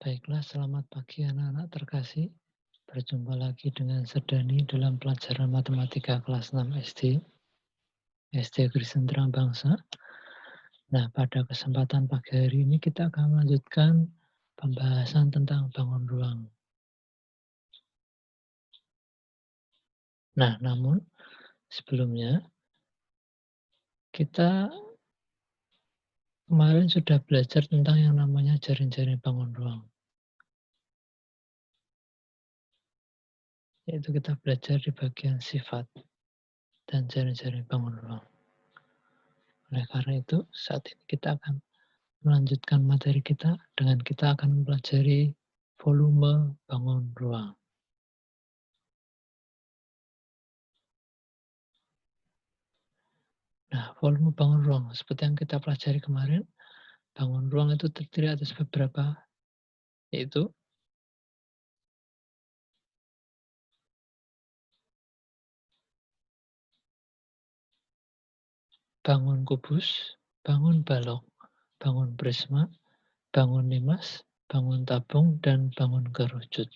Baiklah, selamat pagi anak-anak terkasih. Berjumpa lagi dengan Sedani dalam pelajaran matematika kelas 6 SD Kristen Terang Bangsa. Nah, pada kesempatan pagi hari ini kita akan melanjutkan pembahasan tentang bangun ruang. Nah, namun sebelumnya kita kemarin sudah belajar tentang yang namanya jaring-jaring bangun ruang. Yaitu kita belajar di bagian sifat dan jaring-jaring bangun ruang. Oleh karena itu, saat ini kita akan melanjutkan materi kita dengan kita akan mempelajari volume bangun ruang. Nah, volume bangun ruang seperti yang kita pelajari kemarin, bangun ruang itu terdiri atas beberapa, yaitu bangun kubus, bangun balok, bangun prisma, bangun limas, bangun tabung, dan bangun kerucut.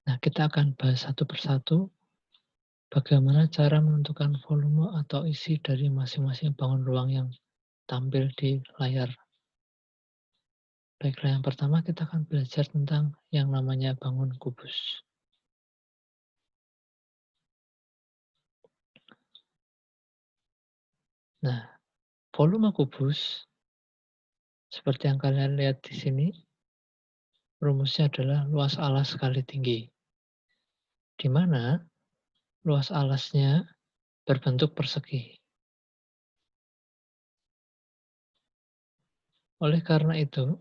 Nah, kita akan bahas satu persatu bagaimana cara menentukan volume atau isi dari masing-masing bangun ruang yang tampil di layar. Baiklah, yang pertama kita akan belajar tentang yang namanya bangun kubus. Nah, volume kubus, seperti yang kalian lihat di sini, rumusnya adalah luas alas kali tinggi, di mana luas alasnya berbentuk persegi. Oleh karena itu,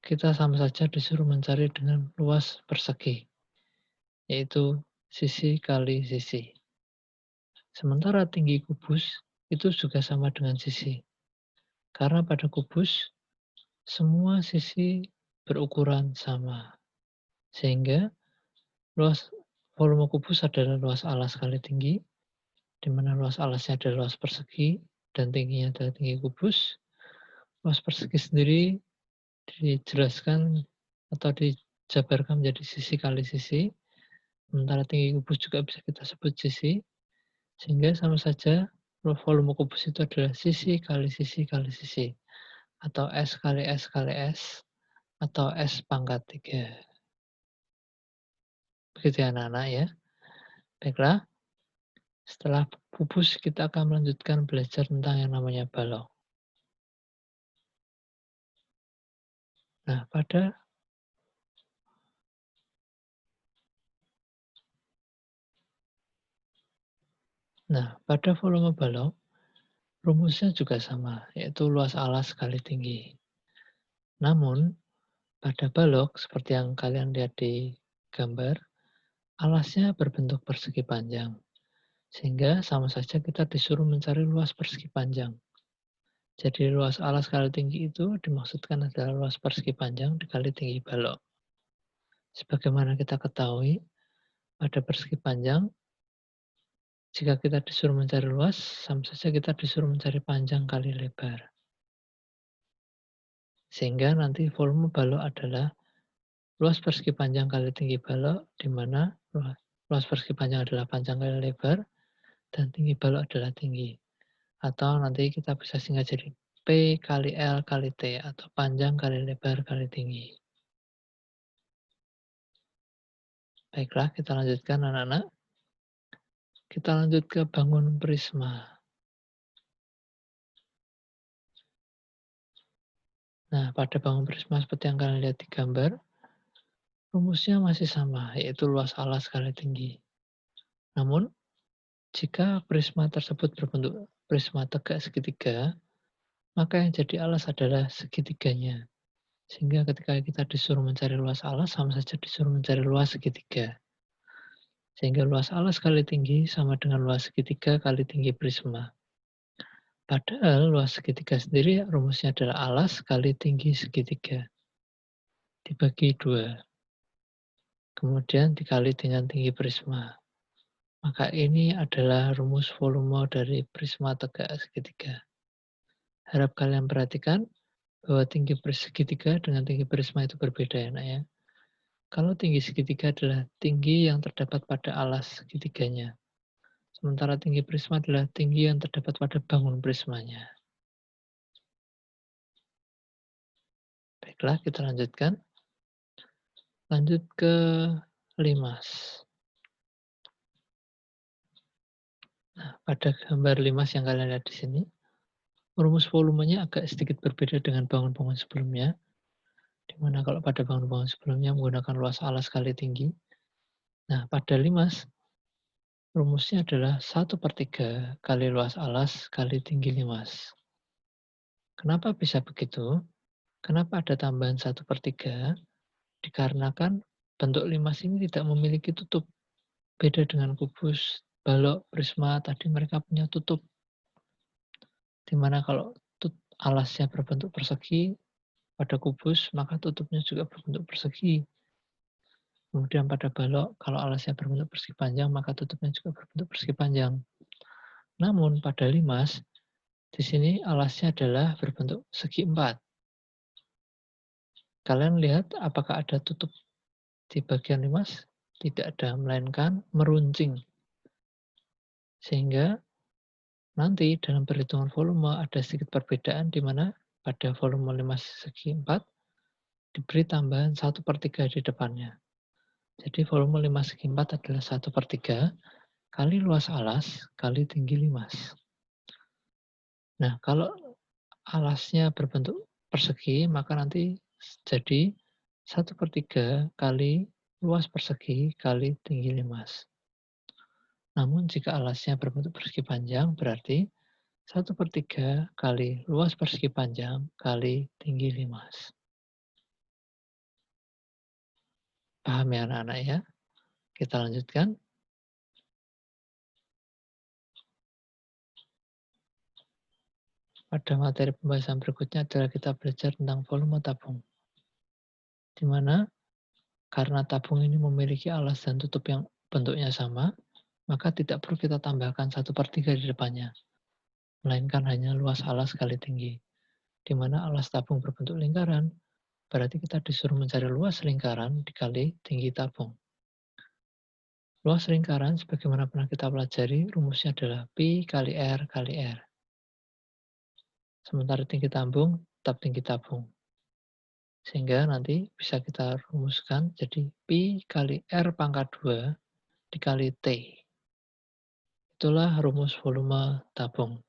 kita sama saja disuruh mencari dengan luas persegi, yaitu sisi kali sisi. Sementara tinggi kubus itu juga sama dengan sisi. Karena pada kubus, semua sisi berukuran sama. Sehingga luas volume kubus adalah luas alas kali tinggi, di mana luas alasnya adalah luas persegi, dan tingginya adalah tinggi kubus. Luas persegi sendiri dijelaskan atau dijabarkan menjadi sisi kali sisi, sementara tinggi kubus juga bisa kita sebut sisi, sehingga sama saja volume kubus itu adalah sisi kali sisi kali sisi, atau S kali S kali S, atau S pangkat 3. Begitu ya anak-anak ya. Baiklah, setelah kubus kita akan melanjutkan belajar tentang yang namanya balok. Nah, pada volume balok, rumusnya juga sama, yaitu luas alas kali tinggi. Namun, pada balok, seperti yang kalian lihat di gambar, alasnya berbentuk persegi panjang. Sehingga sama saja kita disuruh mencari luas persegi panjang. Jadi luas alas kali tinggi itu dimaksudkan adalah luas persegi panjang dikali tinggi balok. Sebagaimana kita ketahui, pada persegi panjang, jika kita disuruh mencari luas, sama saja kita disuruh mencari panjang kali lebar. Sehingga nanti volume balok adalah luas persegi panjang kali tinggi balok, di mana luas persegi panjang adalah panjang kali lebar, dan tinggi balok adalah tinggi. Atau nanti kita bisa singkat jadi P kali L kali T, atau panjang kali lebar kali tinggi. Baiklah, kita lanjutkan anak-anak. Kita lanjut ke bangun prisma. Nah, pada bangun prisma seperti yang kalian lihat di gambar, rumusnya masih sama, yaitu luas alas kali tinggi. Namun, jika prisma tersebut berbentuk prisma tegak segitiga, maka yang jadi alas adalah segitiganya. Sehingga ketika kita disuruh mencari luas alas, sama saja disuruh mencari luas segitiga. Sehingga luas alas kali tinggi sama dengan luas segitiga kali tinggi prisma. Padahal luas segitiga sendiri rumusnya adalah alas kali tinggi segitiga. Dibagi 2. Kemudian dikali dengan tinggi prisma. Maka ini adalah rumus volume dari prisma tegak segitiga. Harap kalian perhatikan bahwa tinggi segitiga dengan tinggi prisma itu berbeda ya nak ya. Kalau tinggi segitiga adalah tinggi yang terdapat pada alas segitiganya. Sementara tinggi prisma adalah tinggi yang terdapat pada bangun prismanya. Baiklah, kita lanjutkan. Lanjut ke limas. Nah, pada gambar limas yang kalian lihat di sini, rumus volumenya agak sedikit berbeda dengan bangun-bangun sebelumnya. Di mana kalau pada bangun-bangun sebelumnya menggunakan luas alas kali tinggi. Nah, pada limas, rumusnya adalah 1/3 kali luas alas kali tinggi limas. Kenapa bisa begitu? Kenapa ada tambahan 1/3? Dikarenakan bentuk limas ini tidak memiliki tutup. Beda dengan kubus, balok, prisma, tadi mereka punya tutup. Dimana kalau alasnya berbentuk persegi, pada kubus, maka tutupnya juga berbentuk persegi. Kemudian pada balok, kalau alasnya berbentuk persegi panjang, maka tutupnya juga berbentuk persegi panjang. Namun pada limas, di sini alasnya adalah berbentuk segi 4. Kalian lihat apakah ada tutup di bagian limas? Tidak ada, melainkan meruncing. Sehingga nanti dalam perhitungan volume ada sedikit perbedaan di mana pada volume limas segi 4 diberi tambahan 1/3 di depannya. Jadi volume limas segi 4 adalah 1/3 kali luas alas kali tinggi limas. Nah, kalau alasnya berbentuk persegi, maka nanti jadi 1/3 kali luas persegi kali tinggi limas. Namun jika alasnya berbentuk persegi panjang, berarti 1/3 kali luas persegi panjang kali tinggi limas. Paham ya anak-anak ya? Kita lanjutkan. Pada materi pembahasan berikutnya adalah kita belajar tentang volume tabung. Di mana karena tabung ini memiliki alas dan tutup yang bentuknya sama, maka tidak perlu kita tambahkan 1/3 di depannya, melainkan hanya luas alas kali tinggi. Di mana alas tabung berbentuk lingkaran, berarti kita disuruh mencari luas lingkaran dikali tinggi tabung. Luas lingkaran, sebagaimana pernah kita pelajari, rumusnya adalah Pi kali R kali R. Sementara tinggi tabung tetap tinggi tabung. Sehingga nanti bisa kita rumuskan jadi Pi kali R pangkat 2 dikali T. Itulah rumus volume tabung.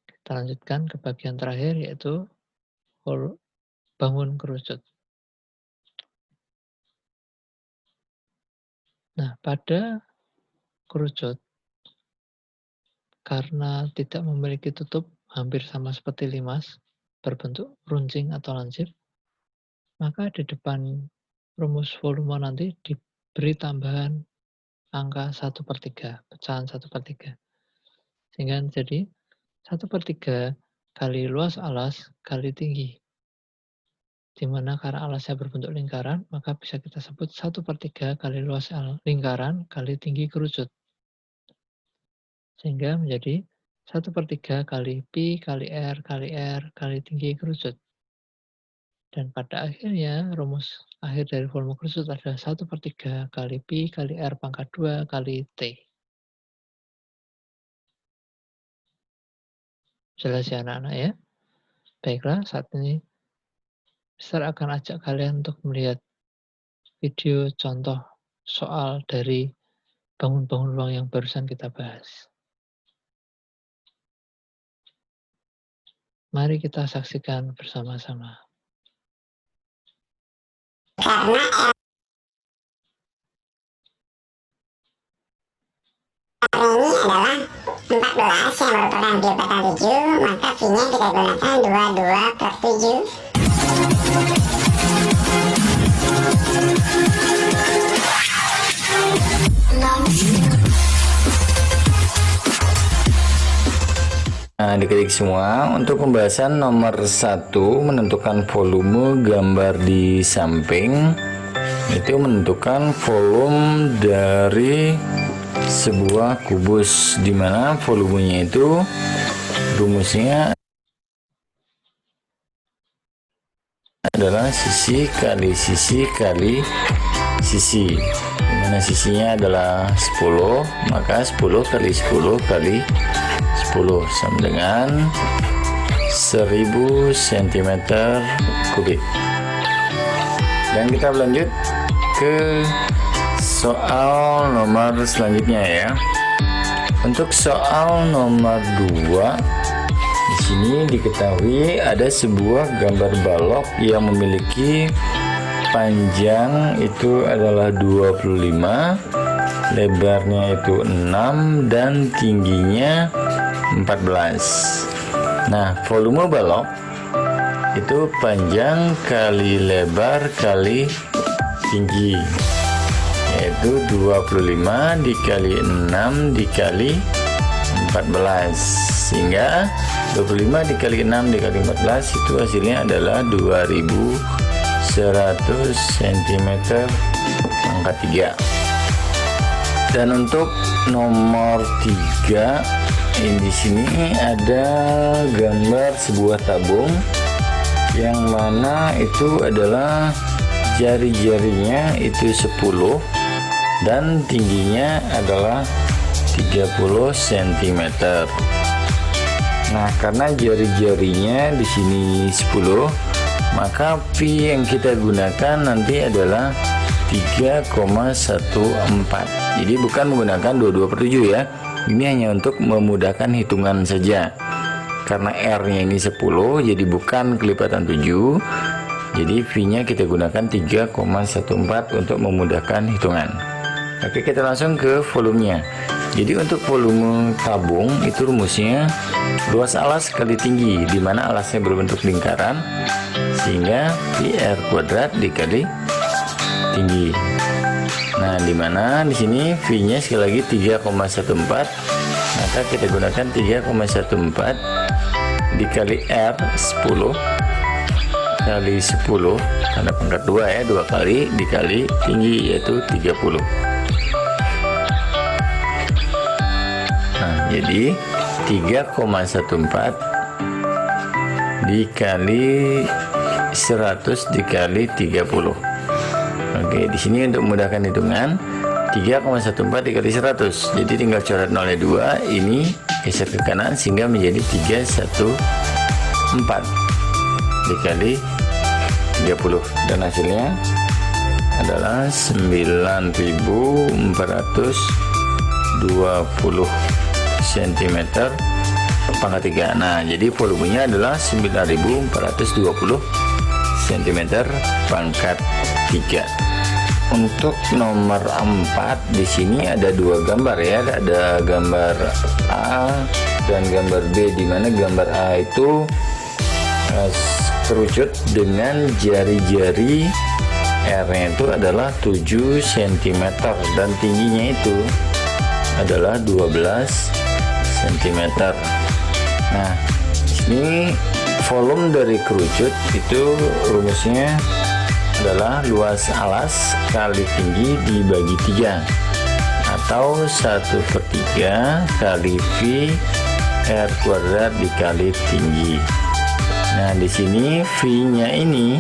Kita lanjutkan ke bagian terakhir, yaitu bangun kerucut. Nah, pada kerucut, karena tidak memiliki tutup hampir sama seperti limas, berbentuk runcing atau lancip, maka di depan rumus volume nanti diberi tambahan angka 1/3, pecahan 1/3. Sehingga jadi 1/3 kali luas alas kali tinggi. Di mana karena alasnya berbentuk lingkaran, maka bisa kita sebut 1/3 kali luas lingkaran kali tinggi kerucut. Sehingga menjadi 1/3 kali Pi kali R kali tinggi kerucut. Dan pada akhirnya rumus akhir dari volume kerucut adalah 1/3 kali Pi kali R pangkat 2 kali T. Jelas ya anak-anak ya? Baiklah, saat ini Mister akan ajak kalian untuk melihat video contoh soal dari bangun-bangun ruang yang barusan kita bahas. Mari kita saksikan bersama-sama. Karena R ini adalah 14 yang merupakan 2/7, maka V-nya kita gunakan 22/7. Nah, adik-adik semua, untuk pembahasan nomor 1 menentukan volume gambar di samping. itu menentukan volume dari sebuah kubus, di mana volumenya itu rumusnya adalah sisi kali sisi kali sisi, dimana sisinya adalah 10, maka 10 kali 10 kali 10 sama dengan 1000 cm3. Dan kita lanjut ke soal nomor selanjutnya ya. Untuk soal nomor 2, di sini diketahui ada sebuah gambar balok yang memiliki panjang itu adalah 25, lebarnya itu 6 dan tingginya 14. Nah, volume balok itu panjang kali lebar kali tinggi, yaitu 25 dikali 6 dikali 14, sehingga 25 dikali 6 dikali 14 itu hasilnya adalah 2100 cm². Dan untuk nomor 3, di sini ada gambar sebuah tabung yang mana itu adalah jari-jarinya itu 10 dan tingginya adalah 30 cm. Nah, karena jari-jarinya di sini 10, maka pi yang kita gunakan nanti adalah 3,14. Jadi bukan menggunakan 22/7 ya. Ini hanya untuk memudahkan hitungan saja. Karena R-nya ini 10, jadi bukan kelipatan 7. Jadi V-nya kita gunakan 3,14 untuk memudahkan hitungan. Oke, kita langsung ke volumenya. Jadi untuk volume tabung itu rumusnya luas alas kali tinggi, di mana alasnya berbentuk lingkaran, sehingga PR² dikali tinggi. Nah, di mana di sini V-nya sekali lagi 3,14, maka kita gunakan 3,14 dikali R 10 kali 10 karena pangkat 2 ya, 2 kali dikali tinggi yaitu 30. Nah, jadi 3,14 dikali 100 dikali 30. Oke, di sini untuk memudahkan hitungan 3,14 dikali 100. Jadi tinggal coret 0 2, ini geser ke kanan sehingga menjadi 314 dikali 30 dan hasilnya adalah 9420 cm pangkat 3. Nah, jadi volumenya adalah 9420 cm pangkat 3. Untuk nomor 4 di sini ada dua gambar ya, ada gambar A dan gambar B, di mana gambar A itu kerucut dengan jari-jari R-nya itu adalah 7 cm dan tingginya itu adalah 12 cm. Nah, ini volume dari kerucut itu rumusnya adalah luas alas kali tinggi dibagi 3 atau 1/3 kali V R² dikali tinggi. Nah, di sini V-nya ini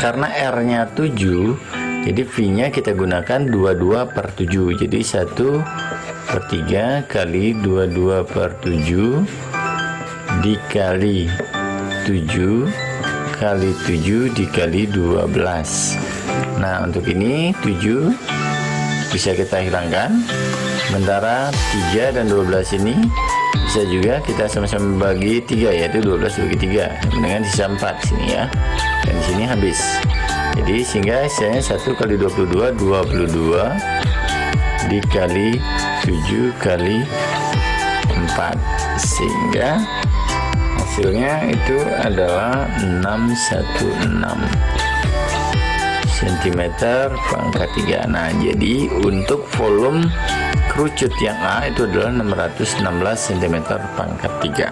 karena R-nya 7, jadi V-nya kita gunakan 22/7. Jadi 1/3 kali 22/7 dikali 7 kali 7 dikali 12. Nah, untuk ini 7 bisa kita hilangkan, sementara 3 dan 12 ini bisa juga kita sama-sama bagi 3, yaitu 12 bagi 3 dengan sisa 4 sini ya, dan di sini habis. Jadi sehingga hasilnya 1 kali 22 22 dikali 7 kali 4, sehingga hasilnya itu adalah 616 cm pangkat 3. Nah, jadi untuk volume kerucut yang A itu adalah 616 cm pangkat 3.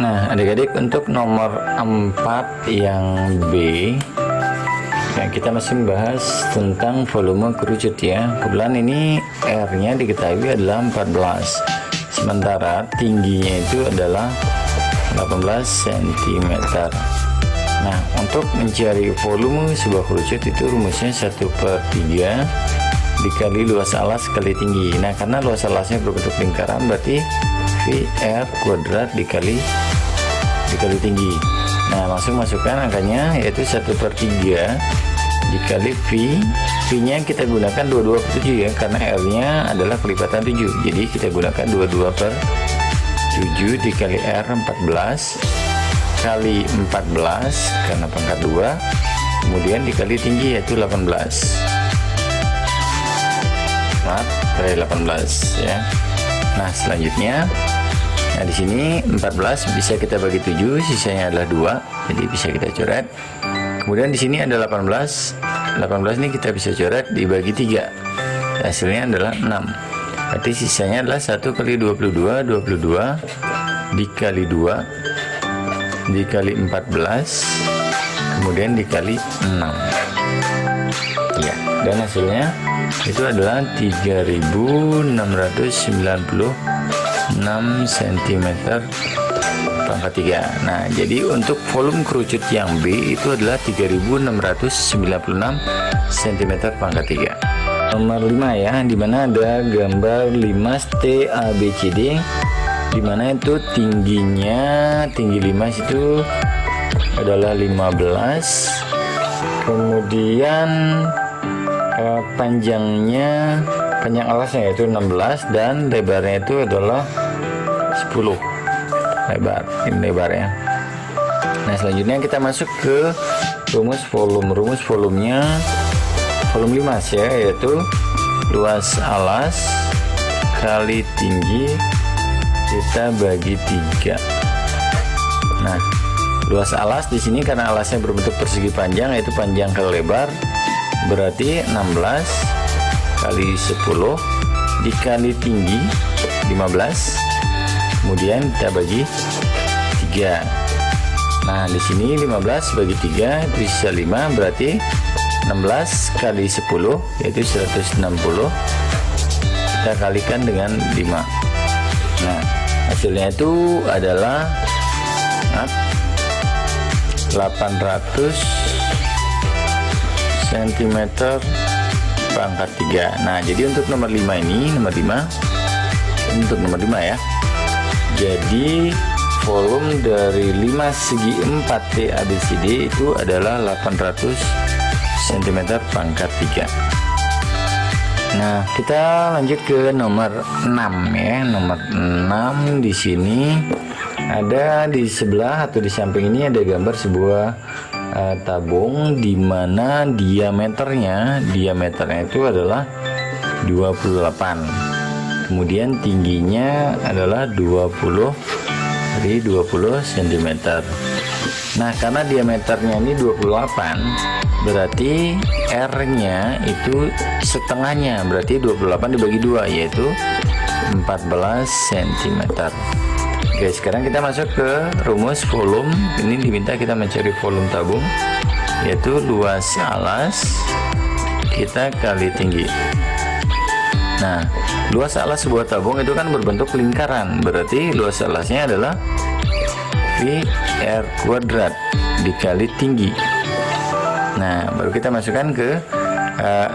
Nah, adik-adik, untuk nomor 4 yang B Nah, kita masih membahas tentang volume kerucut ya. Kebetulan ini R-nya diketahui adalah 14, sementara tingginya itu adalah 18 cm. Nah, untuk mencari volume sebuah kerucut itu rumusnya 1/3 dikali luas alas kali tinggi. Nah, karena luas alasnya berbentuk lingkaran, berarti VR kuadrat dikali tinggi. Nah, langsung masukkan angkanya, yaitu 1/3 dikali V nya kita gunakan 22/7 ya, karena R nya adalah kelipatan 7, jadi kita gunakan 22/7 dikali R 14 kali 14 karena pangkat 2, kemudian dikali tinggi yaitu 18, maaf, kali 18 ya. Nah, selanjutnya, nah di sini 14 bisa kita bagi 7, sisanya adalah 2, jadi bisa kita coret. Kemudian di sini ada 18 ini kita bisa coret dibagi 3, hasilnya adalah 6, berarti sisanya adalah 1 kali 22 dikali 2 dikali 14 kemudian dikali 6 ya, dan hasilnya itu adalah 3696 cm pangkat 3. Nah, jadi untuk volume kerucut yang B itu adalah 3696 cm pangkat 3. Nomor 5 ya, dimana ada gambar 5 TABCD, dimana itu tinggi 5 itu adalah 15, kemudian panjang alasnya yaitu 16, dan lebarnya itu adalah 10 lebarnya. Nah, selanjutnya kita masuk ke rumus volumenya volume 5 ya, yaitu luas alas kali tinggi kita bagi 3. Nah, luas alas di sini karena alasnya berbentuk persegi panjang, yaitu panjang kali lebar, berarti 16 kali 10 dikali tinggi 15, kemudian kita bagi 3. Nah, di sini 15 bagi 3 itu sisa 5, berarti 16 kali 10 yaitu 160, kita kalikan dengan 5. Nah, hasilnya itu adalah 800 cm pangkat 3. Nah, jadi untuk nomor 5 ini, untuk nomor 5 ya, jadi volume dari 5 segi 4 TABCD itu adalah 800 cm pangkat 3. Nah, kita lanjut ke nomor 6 ya. Nomor 6 di sini ada di sebelah atau di samping ini ada gambar sebuah tabung, di mana diameternya itu adalah 28. Kemudian tingginya adalah 20 cm. Nah, karena diameternya ini 28, berarti R-nya itu setengahnya, berarti 28 dibagi 2 yaitu 14 cm. Oke, sekarang kita masuk ke rumus volume. Ini diminta kita mencari volume tabung, yaitu luas alas kita kali tinggi. Nah, luas alas sebuah tabung itu kan berbentuk lingkaran, berarti luas alasnya adalah VR kuadrat dikali tinggi. Nah, baru kita masukkan ke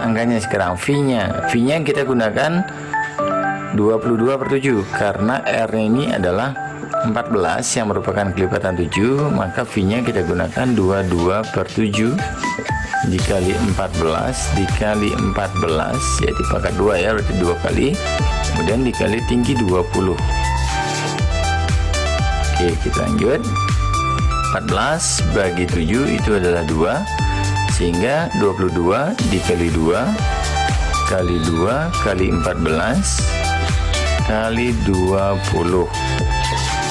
angkanya sekarang. V-nya kita gunakan 22/7 karena R-nya ini adalah 14 yang merupakan kelipatan 7, maka V-nya kita gunakan 22/7 dikali 14 dikali 14 yaitu pangkat 2 ya, berarti 2 kali, kemudian dikali tinggi 20. Oke, kita lanjut. 14 bagi 7 itu adalah 2, sehingga 22 dikali 2 kali 2 kali 14 kali 20,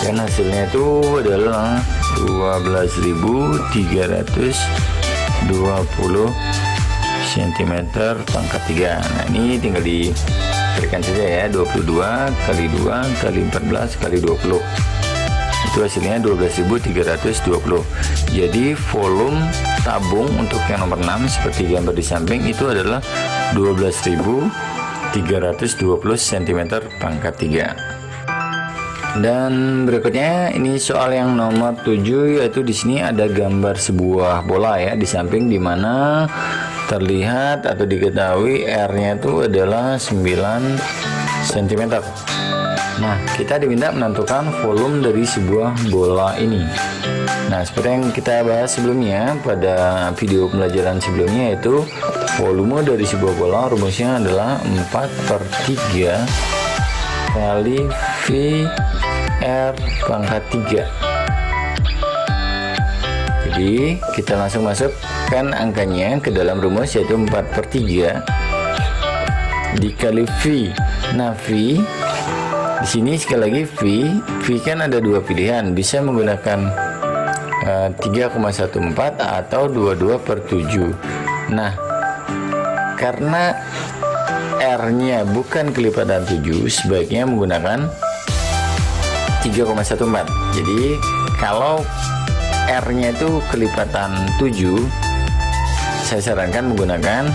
dan hasilnya itu adalah 12.320 cm pangkat 3. Nah, ini tinggal diberikan saja ya, 22 kali 2 kali 14 kali 20. itu hasilnya 12.320. Jadi volume tabung untuk yang nomor 6 seperti gambar di samping itu adalah 12.320 cm pangkat 3. Dan berikutnya ini soal yang nomor 7, yaitu di sini ada gambar sebuah bola ya di samping, dimana terlihat atau diketahui R-nya itu adalah 9 cm. Nah, kita diminta menentukan volume dari sebuah bola ini. Nah, seperti yang kita bahas sebelumnya pada video pembelajaran sebelumnya, yaitu volume dari sebuah bola rumusnya adalah 4/3 kali V R pangkat 3. Jadi kita langsung masukkan angkanya ke dalam rumus, yaitu 4/3 dikali V. Nah, V di sini sekali lagi V kan ada dua pilihan, bisa menggunakan 3,14 atau 22/7. Nah, karena R-nya bukan kelipatan 7, sebaiknya menggunakan 3,14. Jadi kalau R-nya itu kelipatan 7, saya sarankan menggunakan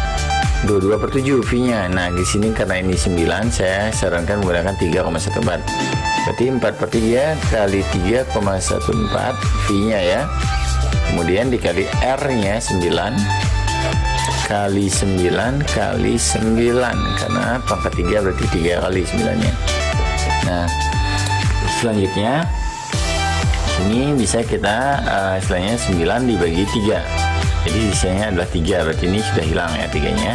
22/7 V-nya. Nah, di sini karena ini 9, saya sarankan menggunakan 3,14. Berarti 4/3 kali 3,14 V-nya ya. Kemudian dikali R-nya 9 kali 9 kali 9, karena pangkat 3 berarti 3 kali 9-nya. Nah, selanjutnya ini bisa kita istilahnya 9 dibagi 3. Jadi sisanya adalah 3, berarti ini sudah hilang ya 3-nya.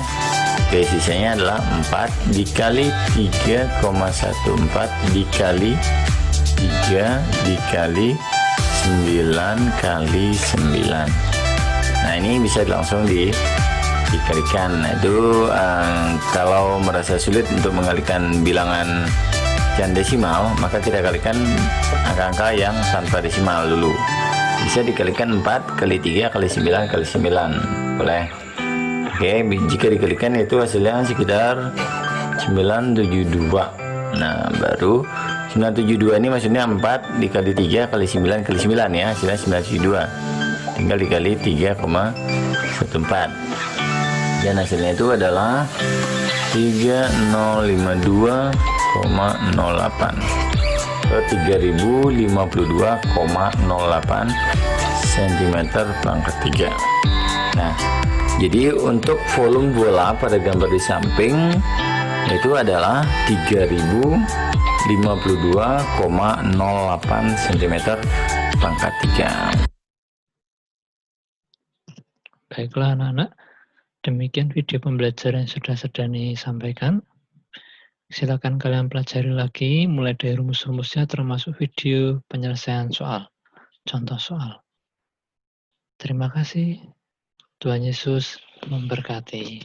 Oke, sisanya adalah 4 dikali 3,14 dikali 3 dikali 9 kali 9. Nah, ini bisa langsung dikalikan. Nah, itu kalau merasa sulit untuk mengalihkan bilangan dan desimal, maka kita kalikan angka-angka yang tanpa desimal dulu. Bisa dikalikan 4 kali 3 kali 9 kali 9, boleh. Oke, jika dikalikan itu hasilnya sekitar 972. Nah, baru 972 ini maksudnya 4 dikali 3 kali 9 kali 9 ya, hasilnya 972. Tinggal dikali 3,14. Dan hasilnya itu adalah 3052,08 ke 3052,08 cm pangkat 3. Nah, jadi untuk volume bola pada gambar di samping itu adalah 3052,08 cm pangkat 3. Baiklah anak-anak, demikian video pembelajaran yang sudah Sedani sampaikan. Silakan kalian pelajari lagi mulai dari rumus-rumusnya termasuk video penyelesaian soal, contoh soal. Terima kasih. Tuhan Yesus memberkati.